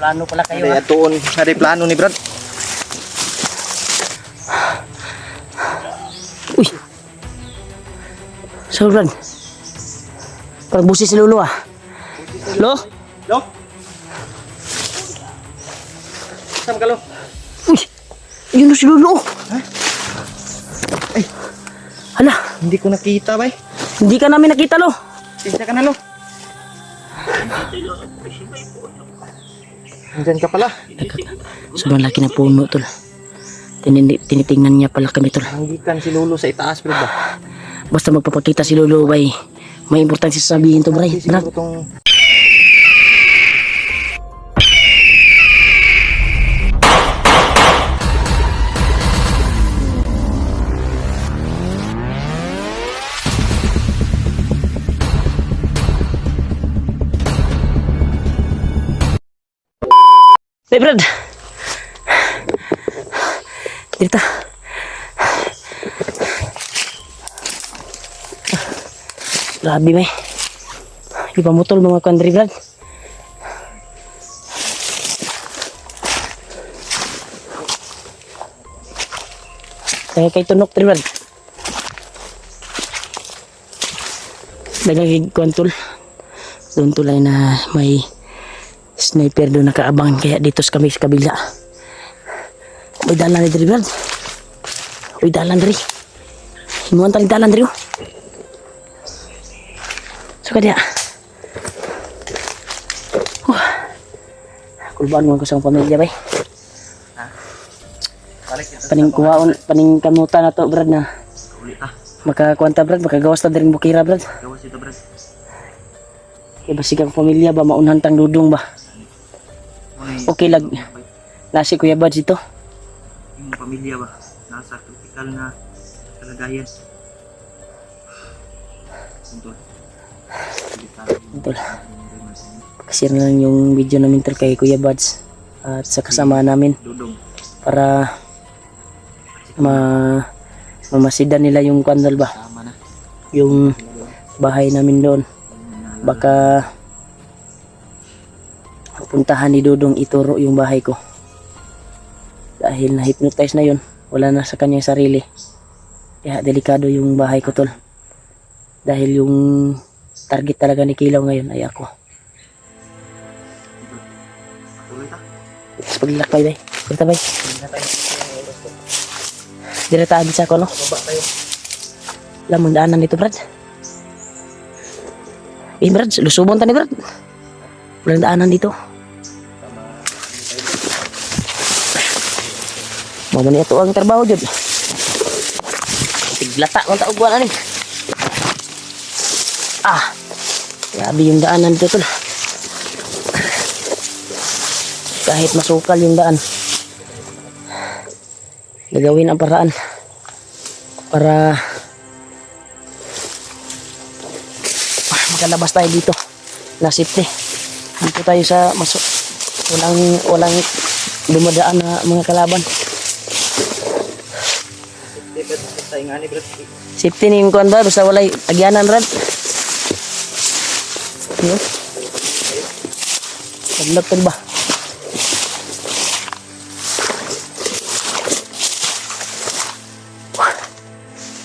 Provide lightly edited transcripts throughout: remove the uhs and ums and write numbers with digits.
plano pala kayo. Ada tuon, ada plano ni Brad. Uy. So Brad. Parang busi si Lolo ah. Lo? Lo? Sam ka lo? Uy. Yun na si Lolo. Ha? Ay. Hala. Hindi ko nakita bay. Hindi ka namin nakita Lo. Sisa ka na lo. Andyan ka pala. Sobrang laki na puno tol. Tinitingnan niya pala kami tol. Hanggikan si Lolo sa itaas Brad ba? Basta magpapakita si Lolo bay. May importansya sasabihin to Bray. Siguro tong Hey Brad. Dito. Grabe may. Iba mo tol mga country Brad. Kaya kay tunok tri Brad. Dagang kuan tol. Doon tulay na may sniper doon nakaabangan kaya dito kami sa kabila. Uy dalan ni diri Brad. Uy dalan diri. Himuan taling dalan diri. Suka dia. Kulbaan mo ko sa pamilya bay. Paning kuwaon, paning kamuta na to Brad na. Makakwanta Brad, makagawas ta diring bukira Brad. gawas ito Brad. Iba sigang pamilya ba maunhan tang dudong ba. Okay lag. Nasi Kuya Bads ito. Yung pamilya ba nasa critical na kalagayan. Tol. Kasi na lang yung video namin tol kay Kuya Bads at sa kasama namin Dudong. para mamasidan nila yung kandal ba. Tama na. Yung bahay namin doon. Baka pupuntahan ni Dudong ituro yung bahay ko. Dahil na-hypnotize na yun. Wala na sa kanyang sarili. Kaya delikado yung bahay ko tol. Dahil yung target talaga ni Kilaw ngayon ay ako. Tuloy ta. Tapos paglilakbay bay. Dito bay. Direta abis ako no. Baba tayo. Lamang daanan dito Brad. Brad, lusubon ta ni Brad. Walang daanan dito. Mama niya to ang trabaho jud. Tiglata man ta ugwan ani. Grabe yung daanan dito tol. Kahit masukal yung daan. Gagawin ang paraan para makalabas tayo dito na safety. Dito tayo sa walang dumadaan na mga kalaban. Safety ni yung kuan ba basta walay agyanan Brad. Yo. Paglag ba?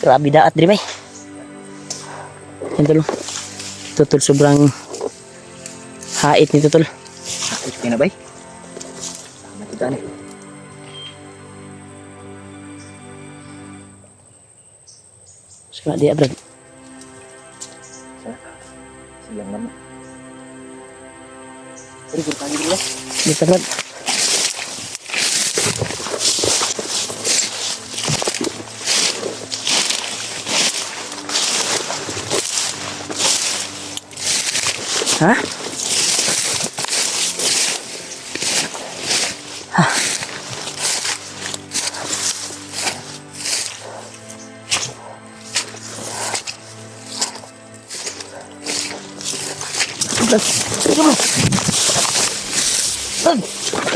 Grabe daat diri bay. Yan tol. Ito tol sobrang hait nito tol. Hait ka na bay. Tama kita ni. Sama dia Brad. Silang naman. Jadi kita lagi dulu. Dito Brad. Ha?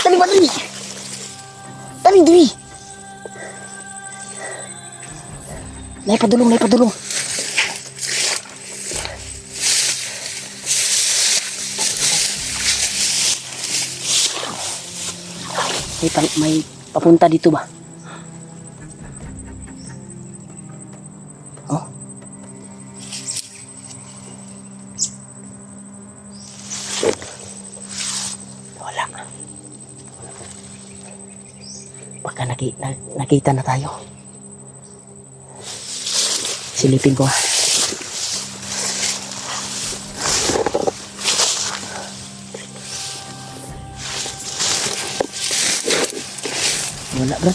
Tali ba tali? Tali diri. Naipadulong, naipadulong. may papunta dito ba? Oh. Wala. Baka nakita na tayo. Silipin ko. Wala bro.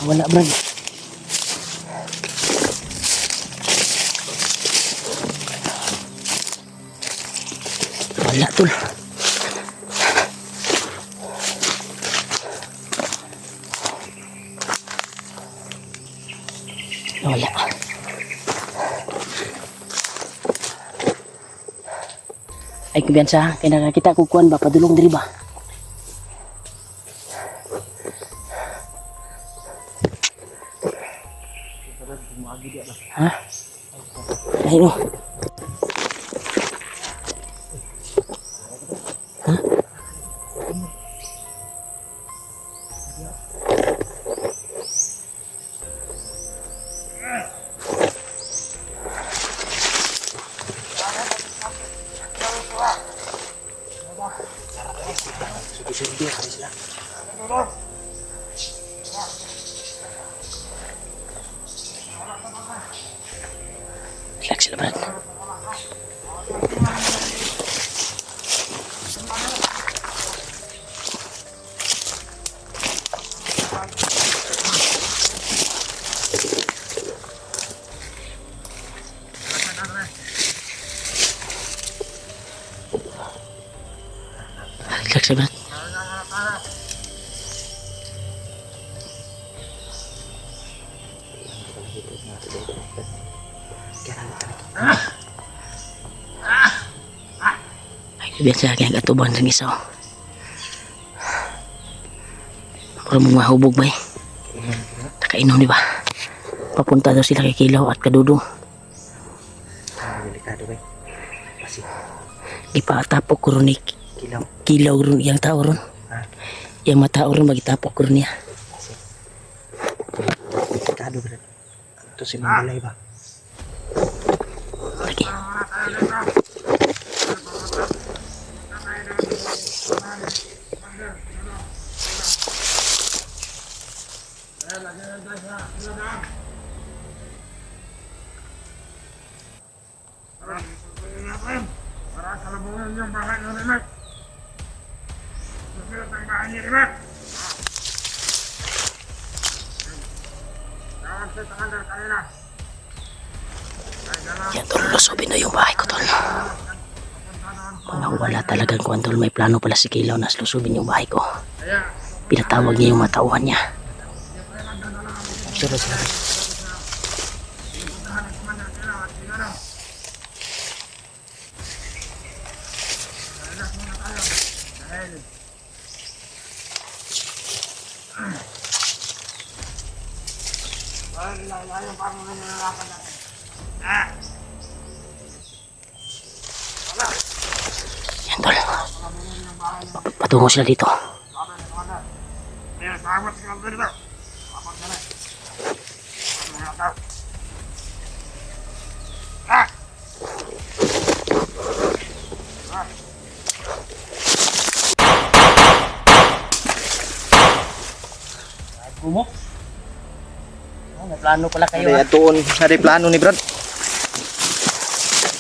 Wala bro. Wala tol. Wala. Ay kumbiyansa, kaya nakakita ko kuan ba, padulong diri ba? Ha? Ay no. Ha? Relax sila Brad. Relax sila Brad. Biasa kaya katuban sa isaw. Para mong mahubog ba eh. Nakainom di ba? Papunta daw sila kay Kilaw at Kadudong. Delikado ba? Kasi Ipatapok ko ron ni kilaw. Kilaw ron yang tao ron. Yang matao ron magitapok ko ron niya. Delikado bro. Ito si Mambalay ba? Lagi. Yan tol, lusubin na yung bahay ko tol. Mga wala talagang kuwan tol, may plano pala si Kilaw na lusubin yung bahay ko. Pinatawag niya yung matauhan niya. Sure sila. Yan tol. Patungo sila dito. Gumo? May plano pala kayo ha? Ada plano ni Brad.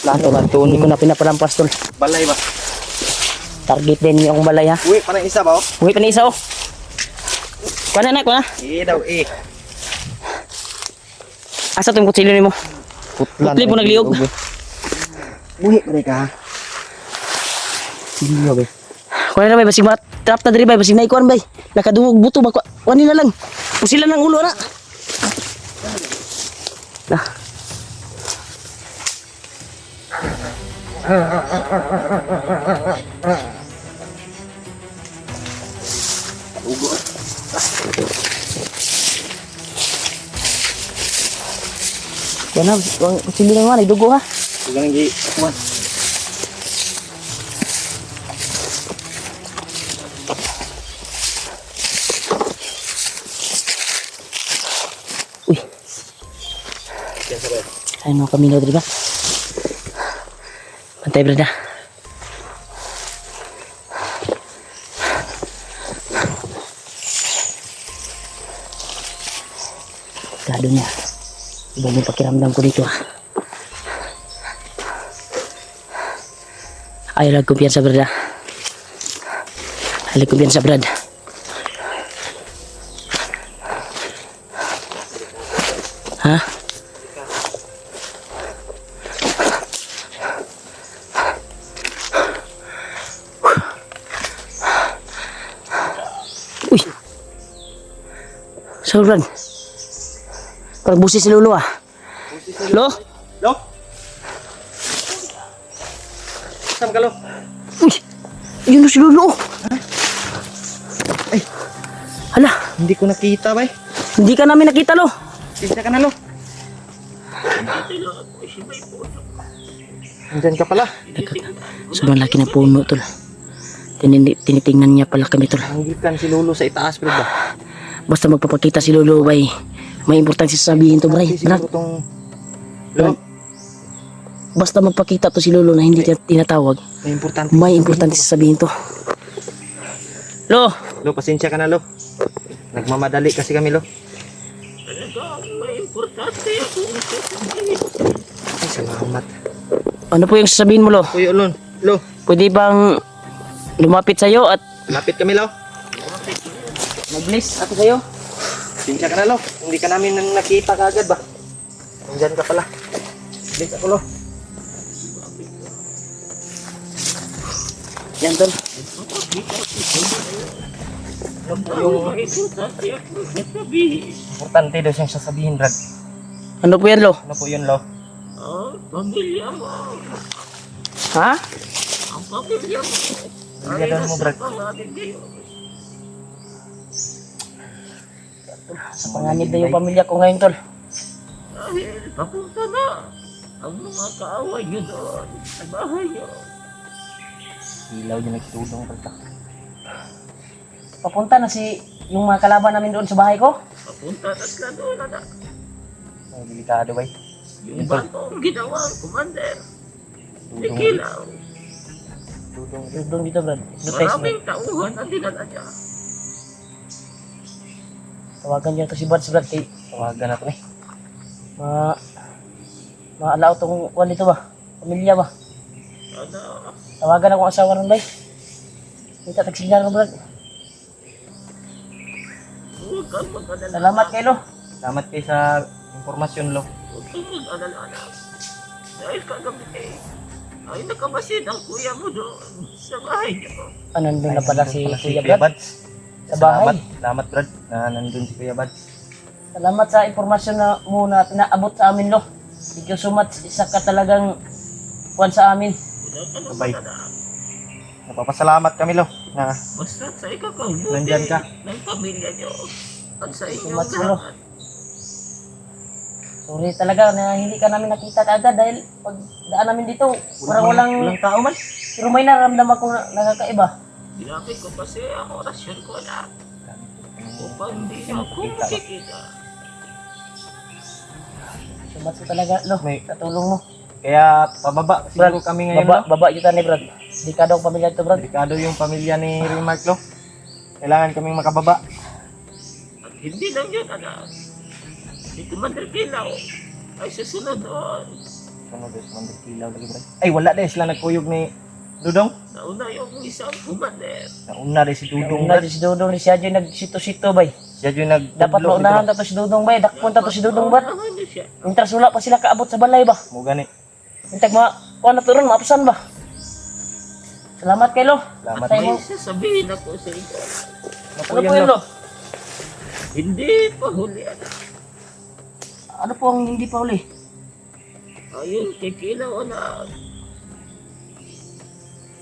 Plano ba? Hindi ko na pinapalampas tol. Balay ba? Target din yung balay ha. Uy, panay isa ba oh? Uwi pa na isa oh. Kuha na, kuha na. Daw Asa itong kutsilyo ni mo? Putli po nagliog. Uy, mereka. Hindi ba? Kuha na bay, basig trap na diri bay, basig na ikuan bay. Nakadungog buto ba? Kuha nila lang. Pusila ng ulo na. Nah. Yan na, ang kutsili naman, idugo ha. Huwag nang i-akuan. Uy, Yan sabay. ayun mga kaminaw, diba? Pantay, brada. Gado niya. Ibang yung pakiramdam ko dito ah. Ayaw lang kumpiyansa, brada. Ayaw lang kumpiyansa, brad. Ha? Uy! So, brad. Parang busi si Lolo ah. Lo? Lo? Saan ka, Lo? Uy! Yun si Lolo. Ay, Hala, hindi ko nakita, bay. hindi ka namin nakita, Lo. Sisa ka na, Lo. Andyan ka pala. Sobrang laki ng puno, tol. Tinitingnan niya pala kami, tol. Nangikan si Lolo sa itaas, bro ba? Basta magpapakita si Lolo, bay. May importansya sasabihin to, bray. Kasi siguro tong... Lo, Basta magpakita to si Lolo na hindi niya tinatawag. may importante. May importante sasabihin to. Lo! Lo, pasensya ka na, Lo. Nagmamadali kasi kami, Lo. Ay, salamat. Ano po yung sasabihin mo, Lo? Kuya Ulon, Lo, Pwede bang lumapit sa'yo at lapit kami, Lo. mag-bless ako sa'yo? Pasensya ka na, Lo. Hindi ka namin nakita kaagad ba? Andyan ka pala. Bilis ako, Lo. Yan, tol. Yung importante daw siyang sasabihin, Brad. Ano po yan, Lo? Ano po yun, Lo? Pamilya mo. Ha? Ang pamilya mo. Pamilya daw mo, Brad. Sa panganib na yung pamilya ko ngayon, tol. Dahil papunta na ang mga kaaway nyo doon sa bahay nyo. Ilaw yung nagtulong, Brad. Papunta na yung mga kalaban namin doon sa bahay ko. Papunta na sila doon, anak. Ang delikado, bay. Yung batong ginawang commander. Tulong. Ikilaw. Tulong. Doon dito, Brad. Hypnotize mo. Maraming tauhan ang dinala niya. Tawagan niyo to si Brad, kay Tawagan natin eh. maalaw tong kuwan dito ba? Pamilya ba? Sana Tawagan ako ang asawa ng bay. Kita tagsignal ko, Brad. huwag kang mag-alala. Salamat kay Lo. Salamat kayo sa impormasyon, Lo. Huwag kang mag-alala, anak. Dahil kagabi ay nakamasid ang kuya mo doon sa bahay niyo. Nandun na pala si Kuya Kuya Brad. Bads. Sa bahay. Salamat, Brad, na nandun si Kuya Bads. Salamat sa impormasyon na muna pinaabot sa amin, Lo. Thank you so much. Isa ka talagang kuwan sa amin. Wala ka naman, Abay. anak. Napapasalamat kami, Lo, na Basta sa ikakabuti Nandyan ka. ng pamilya niyo at sa inyong Salamat, Lo. lahat. Sorry talaga na hindi ka namin nakita agad dahil pag daan namin dito, parang walang tao man. pero may nararamdaman ko na nakakaiba. Ginamit ko kasi ang orasyon ko na upang hindi niyo ako makikita. Salamat ko talaga, Lo, May- sa tulong mo. Kaya pababa siguro kami ngayon, Lo. Baba kita ni Brad. Di ka daw pamilya ito, Brad. Delikado yung pamilya ni Remark, Lo. Kailangan kaming makababa. At hindi lang yun, anak. Si Commander Kilaw ay susunod doon. Ano guys, mandikilaw lagi, Brad. Ay, wala dahil sila nagkuyog ni Dudong. Nauna yung isang commander. Nauna rin si Dudong, Una Brad. si Dudong ni siya dyan nagsito-sito, bay. Siya yung Dapat nagtudlo, maunahan to si Dudong, bay. Dakpon to si Dudong, Brad. Naunahan niyo siya. Intras wala pa sila kaabot sa balay ba? Mo gani. Intag kuha na to ron, maapusan ba? Salamat kay Lo. Salamat. Tayo mo. May sasabihin ako sa inyo. Ano po yun, Lo? Hindi pa huli, anak. Ano po ang hindi pa uli? Ayun, kay Kilaw, anak.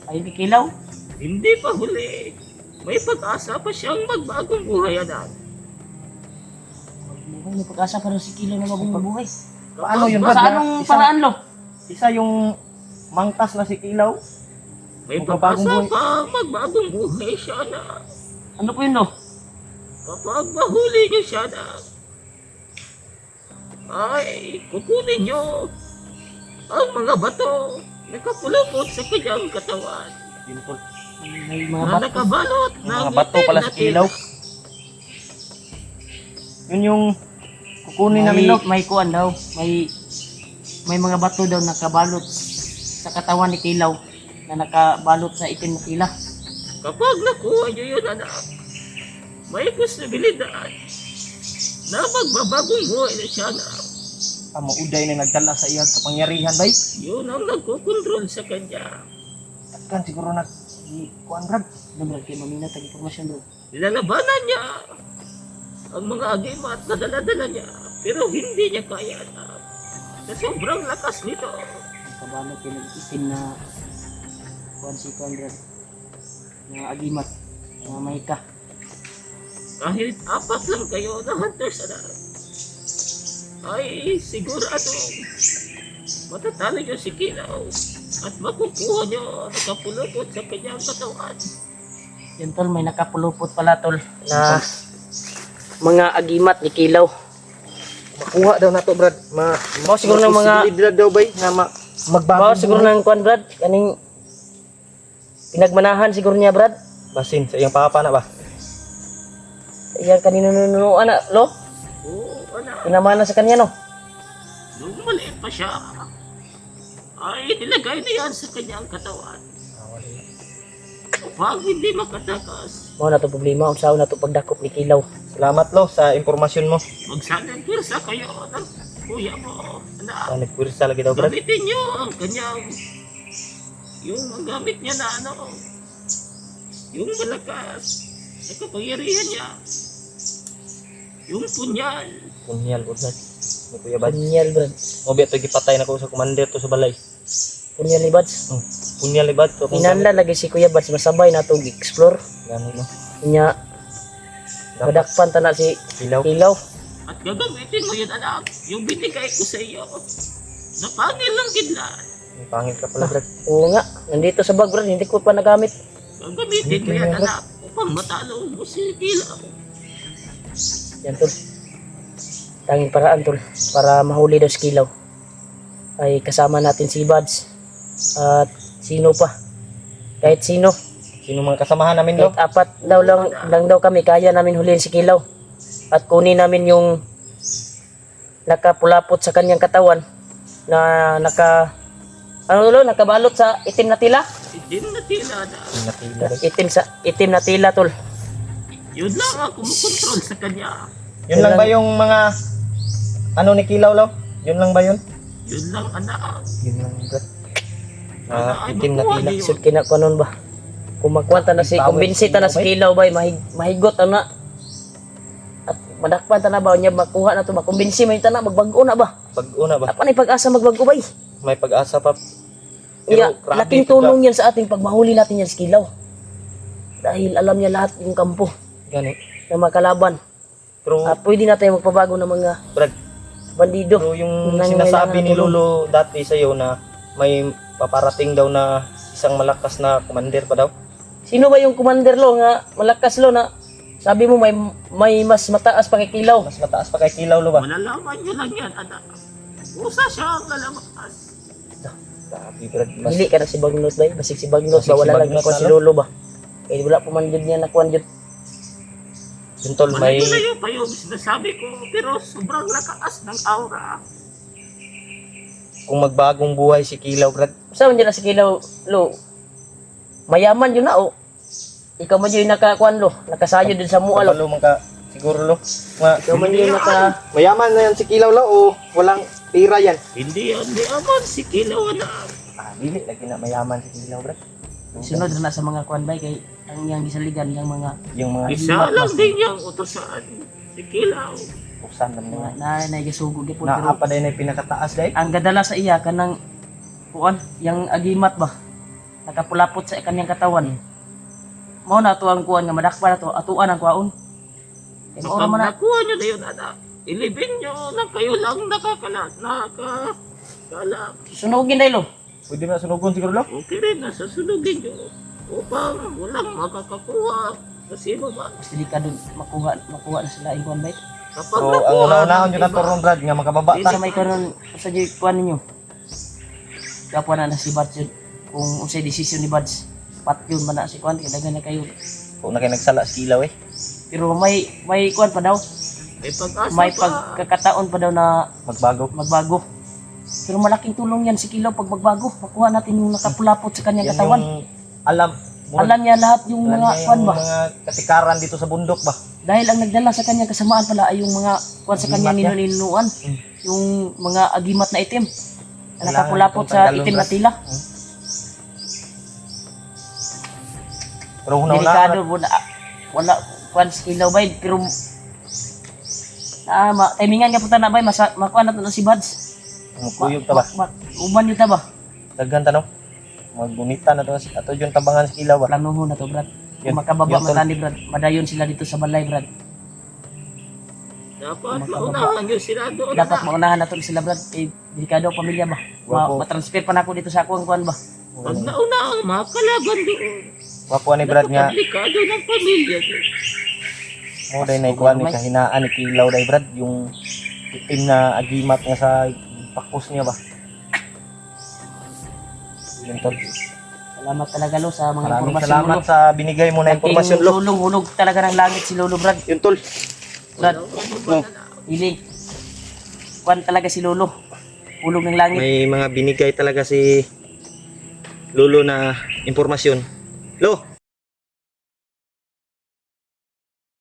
Ayun kay Kilaw. Hindi pa huli. May pag-asa pa siyang magbagong buhay, anak. Buhay, may pag-asa pa rin si Kilaw na bagong mabuhay. Paano yun, Sa Brad? anong paraan lo? Isa yung mangtas na si Kilaw. May Magbabagong pag-asa buhay. pa, magbagong buhay siya na. Ano po yun lo? Kapag mahuli niyo siya na, ay kukunin niyo ang mga bato na kapulupot sa kanyang katawan Yun, tol. May mga na bato. nakabalot ng Mga bato itim pala na si Kilaw. tela. Yun yung kukunin namin, lo. May kuan daw. May mga bato daw nakabalot sa katawan ni Kilaw na nakabalot sa itim na tila. Kapag nakuha niyo yun, anak, may posibilidad na magbabagong buhay na siya na. Amo uday na nagdala sa iyang kapangyarihan, bay. Yun ang nagkukontrol sa kanya. Kan siguro kuan, Brad. Ano Brad, kayo mamina tag informasyon bro. Nilalabanan niya ang mga agimat na dala-dala niya, pero hindi niya kaya na. Sa sobrang lakas nito. Nakabalot yung itim na kuan si kuan Brad. Mga agimat. Mga mahika. Kahit 4 lang kayo na hunters, anak, ay sigurado matatalo niyo si Kilaw at makukuha niyo ang kapulupot sa kanyang katawan. Yan tol, may nakapulupot pala tol na mga agimat ni Kilaw. Makuha daw na to, Brad. Bao siguro ng mga- posibilidad daw, bay, na magbago. Bawa siguro ng kuan Brad, kaning pinagmanahan siguro niya Brad. Basin sa iyang papa na ba? Iyan kanino nununuan na lo. Oo, anak, Pinamana sa kanya no. nung maliit pa siya, ay nilagay na yan sa kanyang katawan. Kapag hindi makatakas, Mao na to problema unsa na to pagdakop ni Kilaw. Salamat, lo, sa impormasyon mo. magsanang pirsa kayo ng kuya mo. Anak, Nagpursa lagi daw, Brad. gamitin niyo ang kanyang, yung ang gamit niya na ano, yung malakas, sa kapangyarihan niya, yung punyal. Punyal, Brad. Ni Kuya Bad. Punyal Brad. Obi ato gipatay na ko sa commander to sa balay. Punyal ni Bads. Punyal libad to. Inanla lagi si Kuya Bads masabay na to explore. Gani, no. Nya Dapat madakpan ta na si Kilaw. Kilaw. At gagamitin mo yun, anak, yung binigay ko sa iyo. Napangil lang kidlat. May pangit ka pala, Brad. Oo nga, nandito sa bag Brad, hindi ko pa nagamit. Gagamitin mo yan, anak, upang matalo mo si Kilaw. Yan tol. Tanging paraan tol para mahuli daw si Kilaw. Ay kasama natin si Bads at sino pa. Kahit sino. Sino mga kasamahan namin, lo? Kahit apat daw lang daw kami, kaya namin huliin si Kilaw. At kunin namin yung nakapulapot sa kanyang katawan na nakabalot sa itim na tila. Itim na tila na. Natila, Brad. Itim na tila tol. Yun lang ang kumukontrol sa kanya. Yun lang ba yung mga ano ni Kilaw, lo? Yun lang ba yun? Yun lang, anak. Yun lang, Brad. Itim na tila. Sud kinakuanon ba? Kumakwanta na si kumbinsi ta na si Kilaw bay mahigot ana. At madakpan ta na ba nya makuha na to ba kumbinsi man ta na magbago na ba? Pag-una ba? Apa ni pag-asa magbago bay? May pag-asa pa. Kaya grabe laking ito, tulong yan sa ating pagmahuli natin yan si Kilaw. Dahil alam niya lahat yung kampo Gani. na makalaban. Pero, Pwede na tayo magpabago ng mga Brad, bandido. pero yung Nang sinasabi kailangan ni ng tulong. Lolo dati sa'yo na may paparating daw na isang malakas na commander pa daw. Sino ba yung commander lo nga malakas lo na sabi mo may mas mataas pa kay Kilaw? Mas mataas pa kay Kilaw, lo ba? Malalaman niyo lang yan, anak. Usa siya ang lalamas. Grabe, Brad. Mas Dili ka na si Bagnot ba? Basig si Bagnot Basig ba? si Wala lang Bagnot nakuha na, si no? Lolo ba? Kaya wala pa man yun niya nakuha yun. yun, tol, may Malayo pa yung sinasabi ko, pero sobrang lakas ng aura. kung magbagong buhay si Kilaw, Brad. Saan dyan na si Kilaw lo? Mayaman yun na o. Ikaw man yun nakakuan lo. Nakasayo din sa mua lo. Kabalo man ka siguro, lo. Ikaw man yun Mayaman na yan si Kilaw, lo, o walang pira yan? Hindi yan, di aman si Kilaw, anak. Dili lagi na mayaman si Kilaw, Brad. Sunod na sa mga kuan bay kay ang yang gisaligan yung mga Yung mga Isa lang din yung utosan. Si Kilaw. usan ng mga na naigasugo gipon pero naapa din ay pinakataas dahil. ang gadala sa iya kanang kuan yang agimat ba nakapulapot sa kanyang katawan. Mao na to ang kuan nga madakpan na to atuan ang kuaon. Kaya So, mao pag man na nakuha nyo na yun, anak, 11 nyo na kayo lang nakakalat. Sunugin dahil lo. Pwede na sunugon siguro lo. Okay rin, nasasunugin nyo. Upang walang makakakuha. Kasi mo ba? Mas delikado makuha na sila ikuan ba? Kapag So ang una-unahon yung kantor ng Brad nga makababa ta. Sa may karon sa jud kuan ninyo. Kapwa na si Bats yun. Kung unsay desisyon ni Bats, pat yun man na si kuan kay daghan na kayo. Kung na kayo nagsala sa kilaw eh. Pero may kuan pa daw. may pag-asa May pa. pagkakataon pa daw na Magbago. magbago. Pero malaking tulong yan si Kilaw pag magbago. Makuha natin yung nakapulapot sa kanyang Yan katawan. yung alam. Alam niya lahat yung Alam mga niya kuan yung ba. mga katikaran dito sa bundok ba. Dahil ang nagdala sa kanyang kasamaan pala ay yung mga kuan sa kanyang Agimat niya. ninunuan. Yung mga agimat na itim. Na Kailangan nakapulapot itong sa tanggalon, itim na Brad. tila. Pero una-una. Delikado po na wala kuan si Kilaw ba pero timingan nga punta na ba makuha na to na si Buds. Mukuyog ta ba. Uban yun ta ba? Daghan tanong. Magbunita na to ato yung tabangan sa kilaw ba. Planuho na to Brad. Yun, Kung makababa yun, tol. matani Brad. Madayon sila dito sa balay Brad. Dapat maunahan nyo sila doon Dapat na. maunahan nato sila Brad. Delikado ang pamilya ba? Wapo. Matransfer pa na ako dito sa akong kuan ba? Pag naunahan, makakalagan doon. Wapo ni Brad nga. Napakadelikado ng pamilya doon. Mo dai nay kuan ni kahinaan ni kilaw dai Brad yung itim na agimat nga sa pakos niya ba. Yun tol. Salamat talaga lo sa mga Maraming impormasyon salamat mo. sa binigay mo na impormasyon lo. Sulong hulog talaga ng langit si Lolo Brad. Yun tol. Brad, Oh, hiling. Kuan talaga si Lolo. Hulog ng langit. may mga binigay talaga si Lolo na impormasyon. Lo,